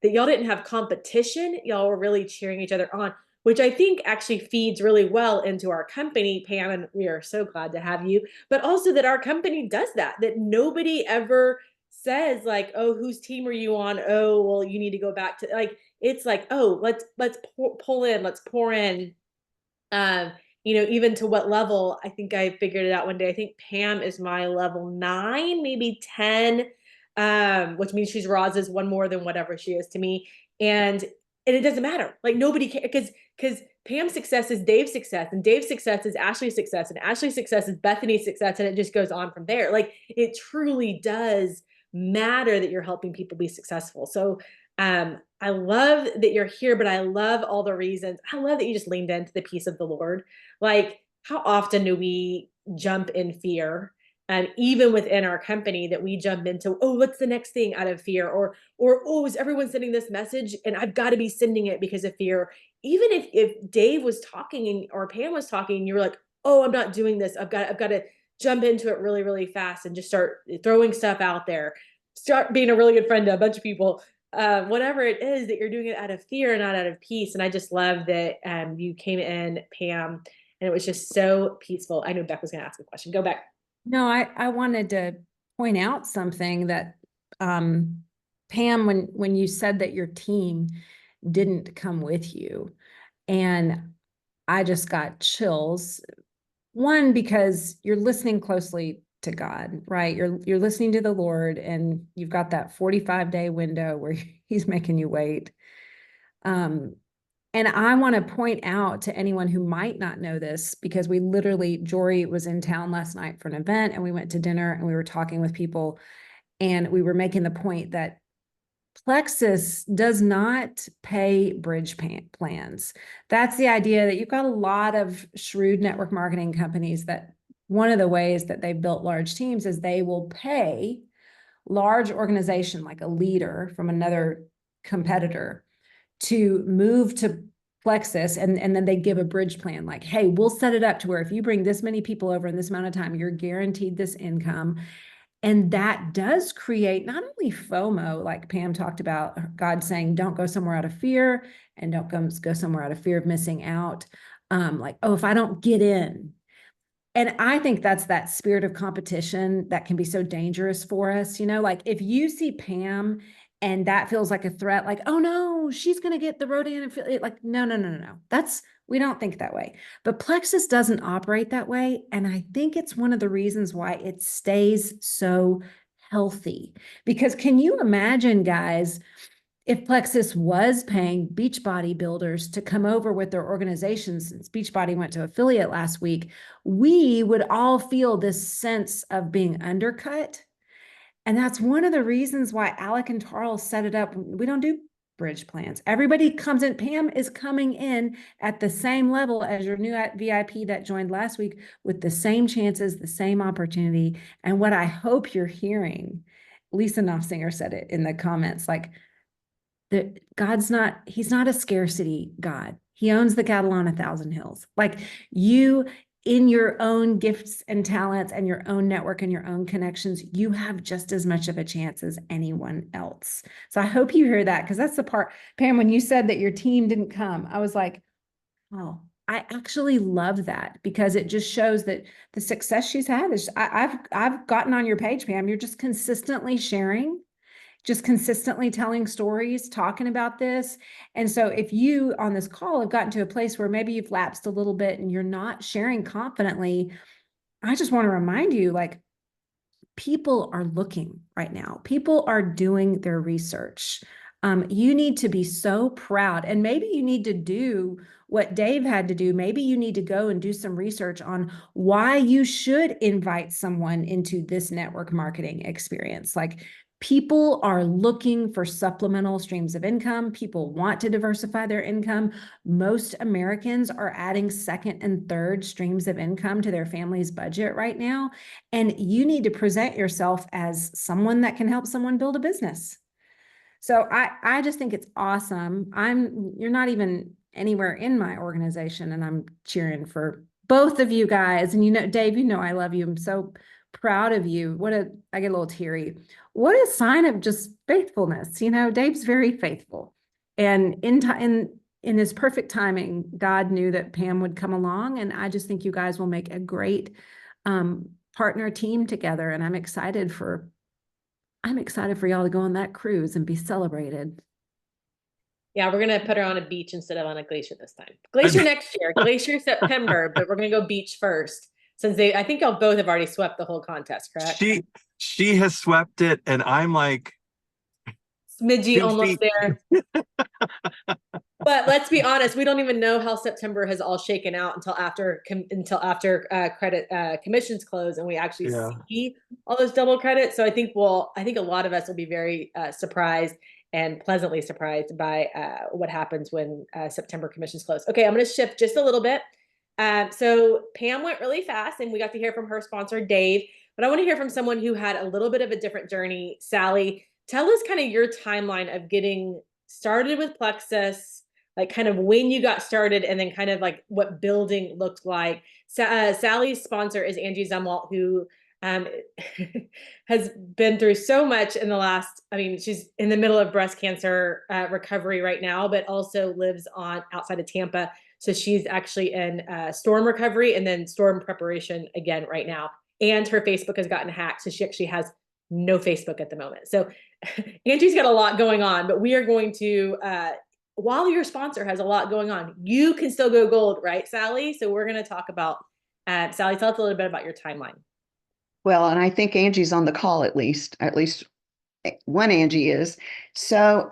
that y'all didn't have competition. Y'all were really cheering each other on, which I think actually feeds really well into our company, Pam, and we are so glad to have you, but also that our company does that nobody ever says like, oh, whose team are you on? Oh, well, you need to go back to, like, it's like, oh, let's pull in, let's pour in, even to what level. I think I figured it out one day. I think Pam is my level 9, maybe 10, which means she's Roz's one more than whatever she is to me. And it doesn't matter. Like, nobody cares because Pam's success is Dave's success, and Dave's success is Ashley's success, and Ashley's success is Bethany's success, and it just goes on from there. Like, it truly does matter that you're helping people be successful. So I love that you're here, but I love all the reasons. I love that you just leaned into the peace of the Lord. Like, how often do we jump in fear? And even within our company that we jump into, oh, what's the next thing out of fear? Or oh, is everyone sending this message? And I've got to be sending it because of fear. Even if Dave was talking or Pam was talking, and you were like, oh, I'm not doing this. I've got to jump into it really, really fast and just start throwing stuff out there. Start being a really good friend to a bunch of people. Whatever it is that you're doing it out of fear and not out of peace. And I just love that you came in, Pam, and it was just so peaceful. I know Beck was going to ask a question. Go back. No, I wanted to point out something that, Pam, when you said that your team didn't come with you, and I just got chills. One, because you're listening closely to God, right? You're listening to the Lord, and you've got that 45-day window where he's making you wait. And I want to point out to anyone who might not know this, because we literally, Jory was in town last night for an event, and we went to dinner and we were talking with people, and we were making the point that Plexus does not pay bridge plans. That's the idea that you've got a lot of shrewd network marketing companies that one of the ways that they've built large teams is they will pay large organization like a leader from another competitor to move to Plexus, and then they give a bridge plan like, hey, we'll set it up to where if you bring this many people over in this amount of time, you're guaranteed this income. And that does create not only FOMO, like Pam talked about, God saying, don't go somewhere out of fear, and don't go somewhere out of fear of missing out. Like, oh, if I don't get in. And I think that's that spirit of competition that can be so dangerous for us. Like if you see Pam and that feels like a threat, like, oh no, she's going to get the Rodan affiliate. Like, no. We don't think that way. But Plexus doesn't operate that way. And I think it's one of the reasons why it stays so healthy. Because can you imagine, guys, if Plexus was paying Beachbody builders to come over with their organizations, since Beachbody went to affiliate last week, we would all feel this sense of being undercut. And that's one of the reasons why Alec and Charles set it up. We don't do bridge plans. Everybody comes in. Pam is coming in at the same level as your new VIP that joined last week, with the same chances, the same opportunity. And what I hope you're hearing, Lisa Knopfsinger said it in the comments, like, he's not a scarcity God. He owns the cattle on 1,000 hills. Like, you, in your own gifts and talents and your own network and your own connections, you have just as much of a chance as anyone else. So I hope you hear that, because that's the part, Pam, when you said that your team didn't come, I was like, oh, I actually love that, because it just shows that the success she's had is, I've gotten on your page, Pam, you're just consistently sharing, just consistently telling stories, talking about this. And so if you on this call have gotten to a place where maybe you've lapsed a little bit and you're not sharing confidently, I just want to remind you, like, people are looking right now. People are doing their research. You need to be so proud. And maybe you need to do what Dave had to do. Maybe you need to go and do some research on why you should invite someone into this network marketing experience. Like, people are looking for supplemental streams of income. People want to diversify their income. Most Americans are adding second and third streams of income to their family's budget right now. And you need to present yourself as someone that can help someone build a business. So I just think it's awesome. You're not even anywhere in my organization, and I'm cheering for both of you guys. And Dave, I love you. I'm so proud of you. I get a little teary. What a sign of just faithfulness. Dave's very faithful. And in his perfect timing, God knew that Pam would come along. And I just think you guys will make a great partner team together. And I'm excited for y'all to go on that cruise and be celebrated. Yeah, we're going to put her on a beach instead of on a glacier this time. Glacier next year, glacier September, but we're going to go beach first. Since I think y'all both have already swept the whole contest, correct? She has swept it, and I'm like smidgy almost there. But let's be honest, we don't even know how September has all shaken out until after credit commissions close, and we actually see all those double credits. So I think a lot of us will be very surprised and pleasantly surprised by what happens when September commissions close. Okay, I'm going to shift just a little bit. So Pam went really fast and we got to hear from her sponsor, Dave, but I want to hear from someone who had a little bit of a different journey. Sally, tell us kind of your timeline of getting started with Plexus, like kind of when you got started and then kind of like what building looked like. Sally's sponsor is 𝗠𝗢𝗄𝙡 𝙂𝙡, who has been through so much in the last, I mean, she's in the middle of breast cancer recovery right now, but also lives outside of Tampa. So she's actually in storm recovery and then storm preparation again right now. And her Facebook has gotten hacked. So she actually has no Facebook at the moment. So Angie's got a lot going on, but we are going to, while your sponsor has a lot going on, you can still go gold, right, Sally? So we're going to talk about, Sally, tell us a little bit about your timeline. Well, and I think Angie's on the call at least one Angie is. So,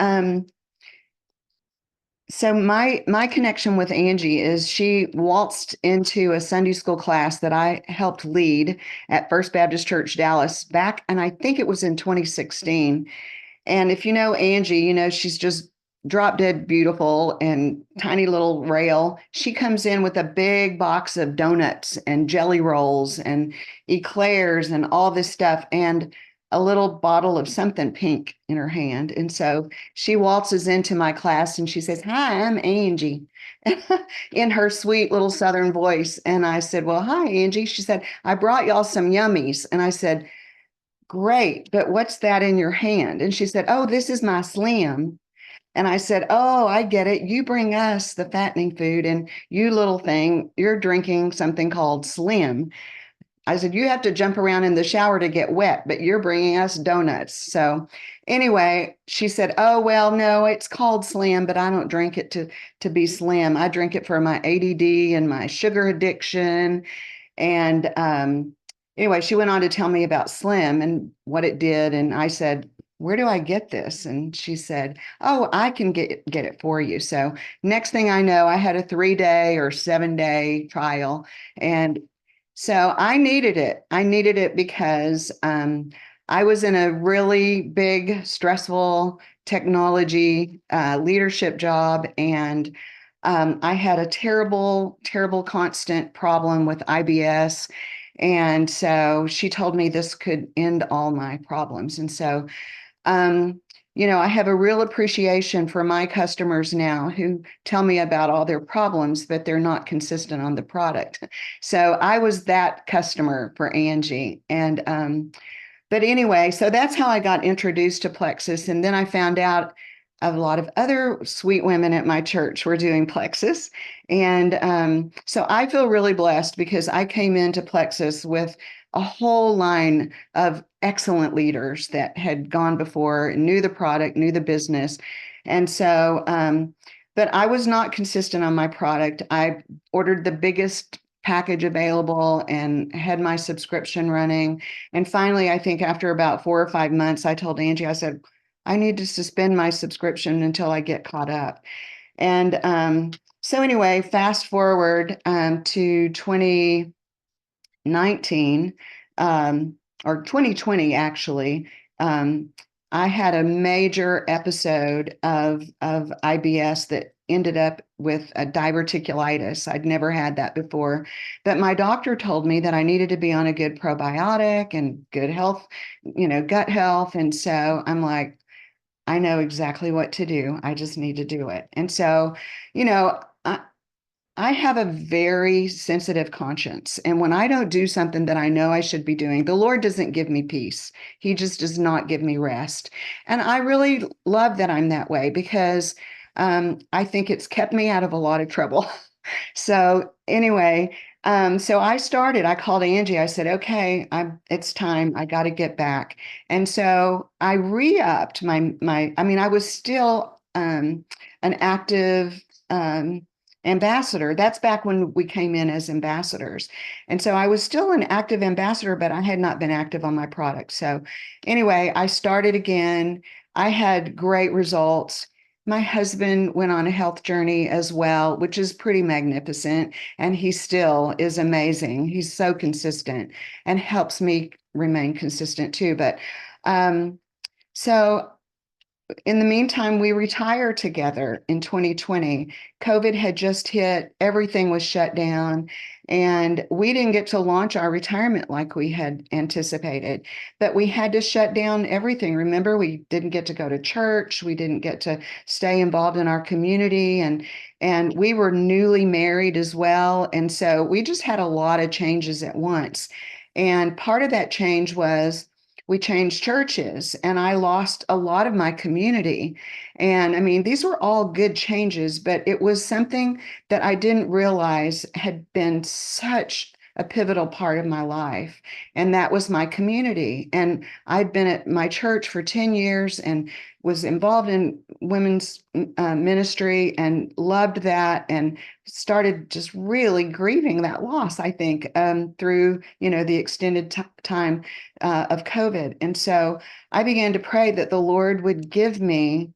so my connection with Angie is she waltzed into a Sunday school class that I helped lead at First Baptist Church, Dallas back, and I think it was in 2016. And if you know Angie, you know, she's just drop dead beautiful and tiny little rail. She comes in with a big box of donuts and jelly rolls and eclairs and all this stuff and a little bottle of something pink in her hand. And so she waltzes into my class and she says, "Hi, I'm Angie," in her sweet little Southern voice. And I said, "Well, hi, Angie." She said, "I brought y'all some yummies." And I said, "Great, but what's that in your hand?" And she said, "Oh, this is my Slim." And I said, "Oh, I get it. You bring us the fattening food and you little thing, you're drinking something called Slim." I said, "You have to jump around in the shower to get wet, but you're bringing us donuts." So anyway, she said, "Oh, well, no, it's called Slim, but I don't drink it to be slim. I drink it for my ADD and my sugar addiction." And anyway, she went on to tell me about Slim and what it did. And I said, "Where do I get this?" And she said, "Oh, I can get it for you." So next thing I know, I had a 3-day or 7-day trial. And so I needed it. I needed it because I was in a really big, stressful technology leadership job. And I had a terrible, terrible, constant problem with IBS. And so she told me this could end all my problems. And so you know, I have a real appreciation for my customers now who tell me about all their problems, but they're not consistent on the product. So I was that customer for Angie. And, but anyway, so that's how I got introduced to Plexus. And then I found out a lot of other sweet women at my church were doing Plexus. And so I feel really blessed because I came into Plexus with a whole line of excellent leaders that had gone before, knew the product, knew the business. And so, but I was not consistent on my product. I ordered the biggest package available and had my subscription running. And finally, I think after about 4 or 5 months, I told Angie, I said, "I need to suspend my subscription until I get caught up." And so anyway, fast forward to 2019 or 2020, actually, I had a major episode of IBS that ended up with a diverticulitis. I'd never had that before, but my doctor told me that I needed to be on a good probiotic and good health, you know, gut health. And so I'm like, I know exactly what to do. I just need to do it. And so, you know, I have a very sensitive conscience. And when I don't do something that I know I should be doing, the Lord doesn't give me peace. He just does not give me rest. And I really love that I'm that way because I think it's kept me out of a lot of trouble. So anyway, so I called Angie. I said, "Okay, it's time. I got to get back." And so I re-upped I mean, I was still an active ambassador. That's back when we came in as ambassadors. And so I was still an active ambassador, but I had not been active on my product. So anyway, I started again. I had great results. My husband went on a health journey as well, which is pretty magnificent. And he still is amazing. He's so consistent and helps me remain consistent too. But so in the meantime, we retired together in 2020. COVID had just hit, everything was shut down, and we didn't get to launch our retirement like we had anticipated. But we had to shut down everything. Remember, we didn't get to go to church, we didn't get to stay involved in our community, and we were newly married as well. And so we just had a lot of changes at once. And part of that change was we changed churches, and I lost a lot of my community. And I mean, these were all good changes, but it was something that I didn't realize had been such a pivotal part of my life. And that was my community. And I'd been at my church for 10 years and was involved in women's ministry and loved that, and started just really grieving that loss, I think, through, the extended time of COVID. And so I began to pray that the Lord would give me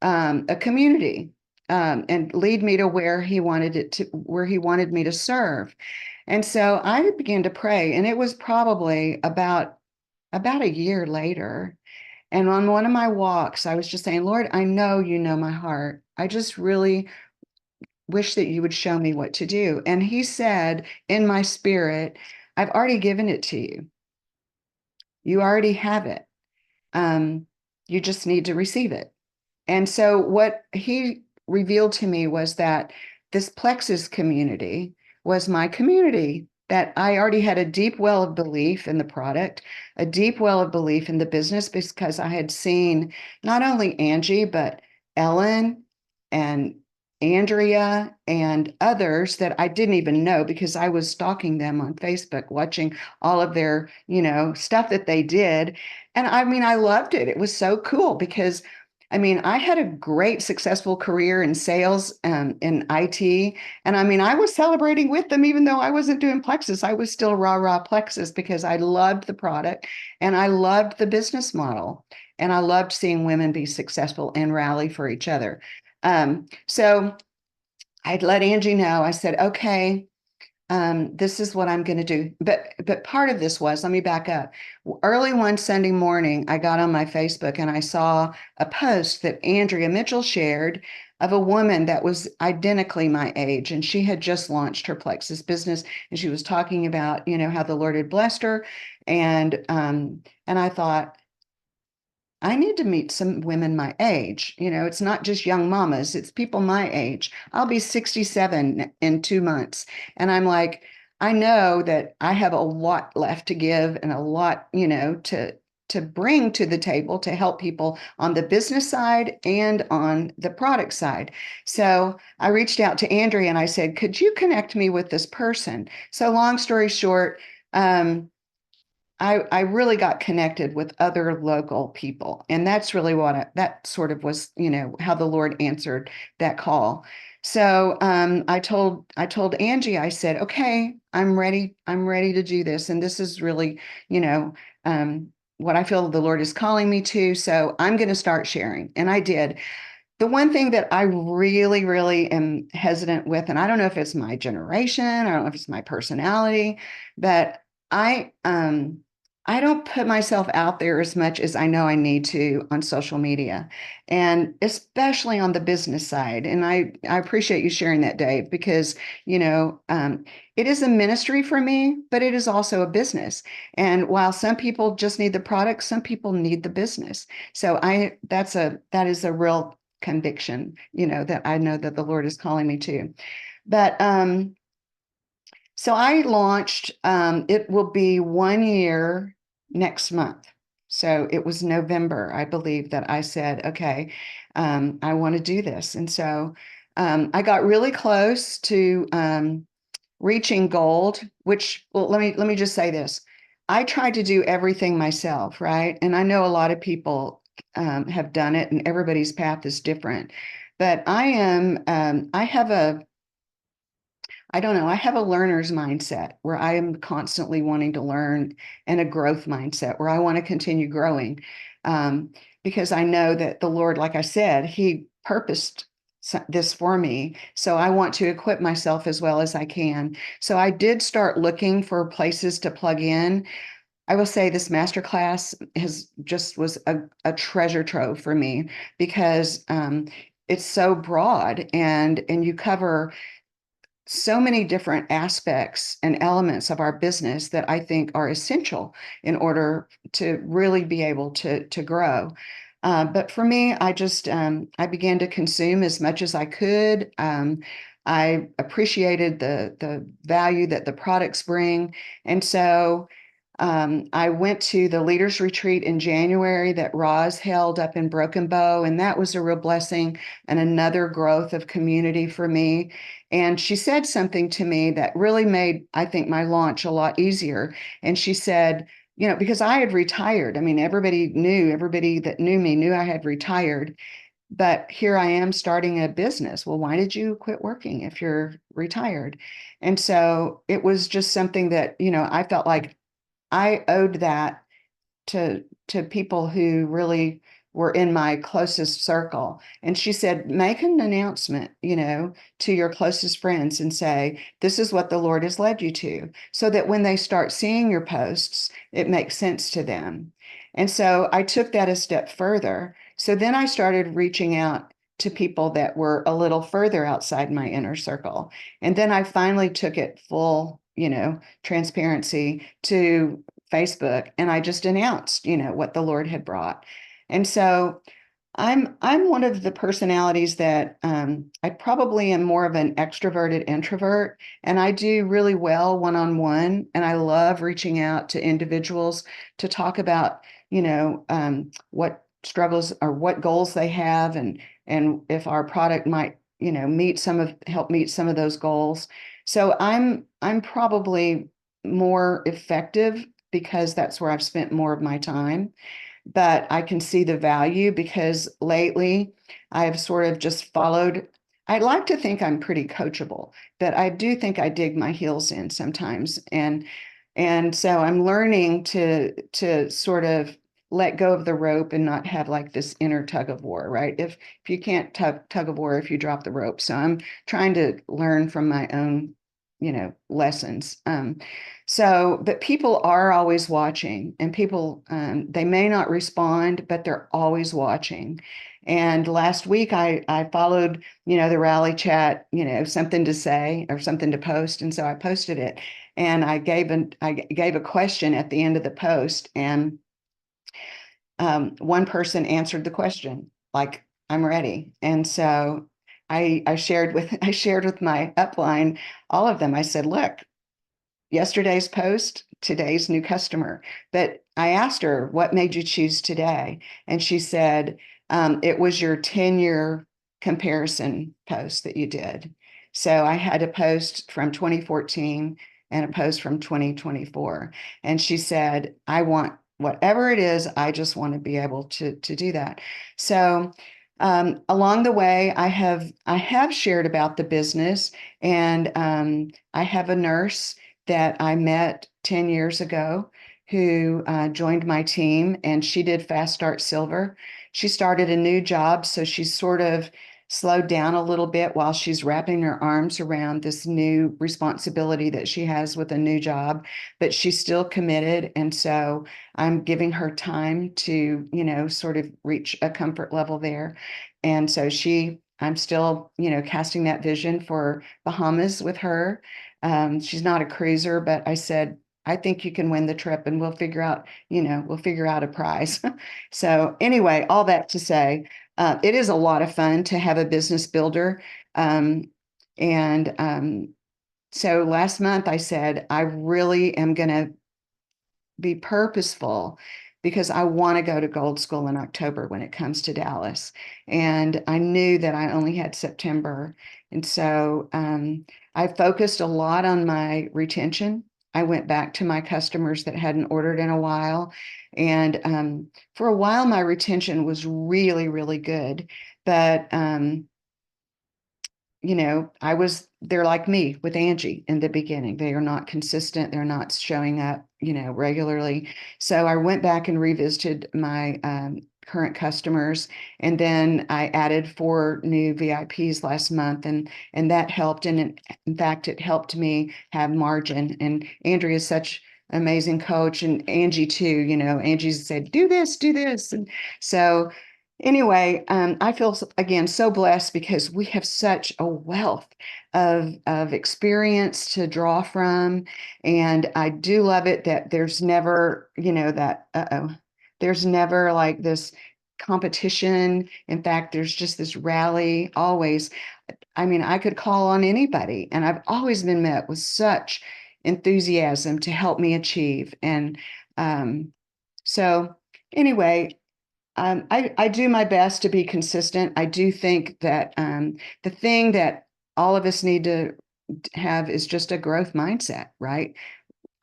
a community and lead me to where he wanted me to serve. And so I began to pray, and it was probably about a year later. And on one of my walks, I was just saying, Lord, I know you know my heart. I just really wish that you would show me what to do. And he said in my spirit, I've already given it to you. You already have it. You just need to receive it. And so what he revealed to me was that this Plexus community was my community, that I already had a deep well of belief in the product, a deep well of belief in the business, because I had seen not only Angie, but Ellen and Andrea and others that I didn't even know, because I was stalking them on Facebook, watching all of their, stuff that they did. And I mean, I loved it. It was so cool because I had a great, successful career in sales and in IT. And I was celebrating with them, even though I wasn't doing Plexus. I was still rah Plexus, because I loved the product and I loved the business model. And I loved seeing women be successful and rally for each other. So I'd let Angie know. I said, okay, this is what I'm going to do. But part of this was, let me back up. Early one Sunday morning, I got on my Facebook and I saw a post that Andrea Mitchell shared of a woman that was identically my age. And she had just launched her Plexus business. And she was talking about, how the Lord had blessed her. And I thought, I need to meet some women my age. It's not just young mamas, it's people my age. I'll be 67 in 2 months. And I'm like, I know that I have a lot left to give and a lot, to bring to the table to help people on the business side and on the product side. So I reached out to Andrea and I said, could you connect me with this person? So long story short, I really got connected with other local people. And that's really that sort of was, how the Lord answered that call. So I told Angie, I said, okay, I'm ready to do this. And this is really, what I feel the Lord is calling me to. So I'm going to start sharing. And I did. The one thing that I really, really am hesitant with, and I don't know if it's my generation, I don't know if it's my personality, but I don't put myself out there as much as I know I need to on social media, and especially on the business side. And I appreciate you sharing that, Dave, because, it is a ministry for me, but it is also a business. And while some people just need the product, some people need the business. So that is a real conviction, that I know that the Lord is calling me to. But so I launched, it will be 1 year next month. So it was November, I believe, that I said, okay, I want to do this. And so I got really close to reaching gold, which, well, let me just say this. I tried to do everything myself, right? And I know a lot of people have done it, and everybody's path is different. But I have a learner's mindset where I am constantly wanting to learn, and a growth mindset where I want to continue growing, because I know that the Lord, like I said, he purposed this for me. So I want to equip myself as well as I can. So I did start looking for places to plug in. I will say this masterclass was a treasure trove for me because it's so broad and you cover so many different aspects and elements of our business that I think are essential in order to really be able to grow. But for me, I began to consume as much as I could. I appreciated the value that the products bring, and so I went to the leaders retreat in January that Roz held up in Broken Bow, and that was a real blessing and another growth of community for me. And she said something to me that really made, I think, my launch a lot easier. And she said, you know, because I had retired. I mean, everybody that knew me knew I had retired, but here I am starting a business. Well, why did you quit working if you're retired? And so it was just something that, you know, I felt like I owed that to people who really were in my closest circle. And she said, make an announcement, you know, to your closest friends and say, this is what the Lord has led you to, so that when they start seeing your posts, it makes sense to them. And so I took that a step further. So then I started reaching out to people that were a little further outside my inner circle. And then I finally took it full, you know, transparency to Facebook, and I just announced, you know, what the Lord had brought. And so I'm one of the personalities that I probably am more of an extroverted introvert, and I do really well one-on-one, and I love reaching out to individuals to talk about, you know, what struggles or what goals they have, and if our product might, you know, help meet some of those goals. So I'm probably more effective because that's where I've spent more of my time. But I can see the value because lately I have sort of just followed. I like to think I'm pretty coachable, but I do think I dig my heels in sometimes. And so I'm learning to sort of let go of the rope and not have like this inner tug of war, right? If you can't tug of war if you drop the rope. So I'm trying to learn from my own, you know, lessons. But people are always watching, and people, they may not respond, but they're always watching. And last week I followed, you know, the rally chat, you know, something to say or something to post. And so I posted it, and I gave a question at the end of the post, and one person answered the question, like, I'm ready. And so I shared with my upline, all of them. I said, look, yesterday's post, today's new customer. But I asked her, what made you choose today? And she said, it was your 10-year comparison post that you did. So I had a post from 2014 and a post from 2024. And she said, I want whatever it is, I just want to be able to do that. So along the way, I have shared about the business, and I have a nurse that I met 10 years ago who joined my team, and she did Fast Start Silver. She started a new job, so she's sort of slowed down a little bit while she's wrapping her arms around this new responsibility that she has with a new job, but she's still committed. And so I'm giving her time to, you know, sort of reach a comfort level there. And so I'm still, you know, casting that vision for Bahamas with her. She's not a cruiser, but I said, I think you can win the trip, and we'll figure out a prize. So anyway, all that to say, it is a lot of fun to have a business builder. So last month I said, I really am going to be purposeful because I want to go to Gold School in October when it comes to Dallas. And I knew that I only had September. And so I focused a lot on my retention. I went back to my customers that hadn't ordered in a while. And for a while, my retention was really, really good. But you know, they're like me with Angie in the beginning. They are not consistent. They're not showing up, you know, regularly. So I went back and revisited my current customers. And then I added 4 new VIPs last month, and that helped. And in fact, it helped me have margin. And Andrea is such amazing coach, and Angie too. You know, Angie said, do this, do this. And so anyway, I feel again so blessed because we have such a wealth of experience to draw from. And I do love it that there's never, you know, that there's never like this competition. In fact, there's just this rally always. I mean, I could call on anybody, and I've always been met with such enthusiasm to help me achieve. And so anyway, I do my best to be consistent. I do think that the thing that all of us need to have is just a growth mindset, right?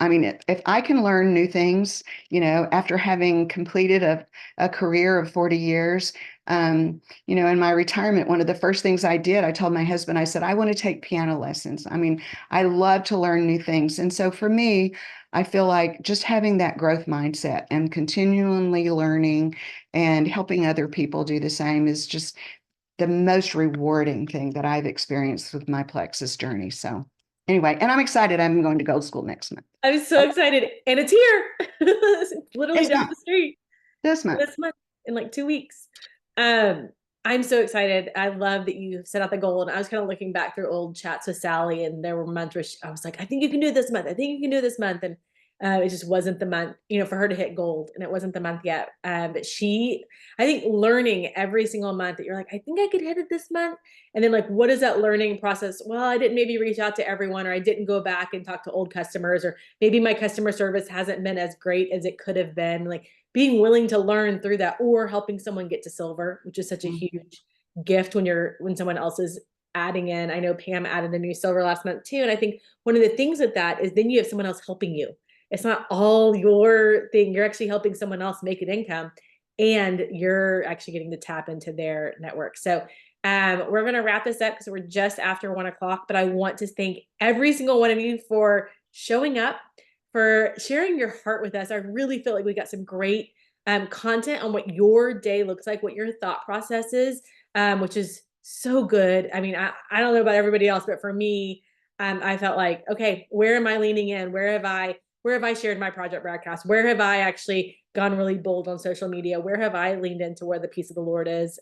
I mean, if I can learn new things, you know, after having completed a career of 40 years, you know, in my retirement, one of the first things I did, I told my husband, I said, I want to take piano lessons. I mean, I love to learn new things. And so for me, I feel like just having that growth mindset and continually learning and helping other people do the same is just the most rewarding thing that I've experienced with my Plexus journey. So anyway, and I'm excited. I'm going to Gold School next month. I'm so excited. And it's here. It's literally It's down not. the street. This month. This month, in like 2 weeks. I'm so excited. I love that you set out the goal. And I was kind of looking back through old chats with Sally, and there were months where I was like, I think you can do this month. I think you can do this month. And it just wasn't the month, you know, for her to hit gold, and it wasn't the month yet. But I think learning every single month that you're like, I think I could hit it this month. And then like, what is that learning process? Well, I didn't maybe reach out to everyone, or I didn't go back and talk to old customers, or maybe my customer service hasn't been as great as it could have been. Like being willing to learn through that, or helping someone get to silver, which is such a huge gift when someone else is adding in. I know Pam added a new silver last month too. And I think one of the things with that is then you have someone else helping you. It's not all your thing. You're actually helping someone else make an income, and you're actually getting to tap into their network. So we're going to wrap this up because we're just after 1 o'clock, but I want to thank every single one of you for showing up, for sharing your heart with us. I really feel like we got some great content on what your day looks like, what your thought process is, which is so good. I mean, I don't know about everybody else, but for me, I felt like, okay, where am I leaning in? Where have I shared my project broadcast? Where have I actually gone really bold on social media? Where have I leaned into where the peace of the Lord is?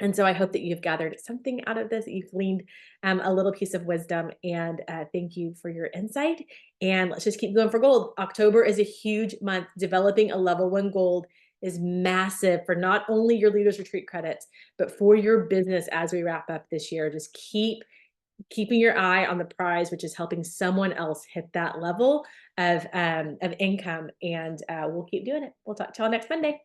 And so I hope that you've gathered something out of this, that you've gleaned a little piece of wisdom, and thank you for your insight. And let's just keep going for gold. October is a huge month. Developing a level 1 gold is massive for not only your Leaders Retreat credits, but for your business as we wrap up this year. Just keeping your eye on the prize, which is helping someone else hit that level of income. And we'll keep doing it. We'll talk to y'all next Monday.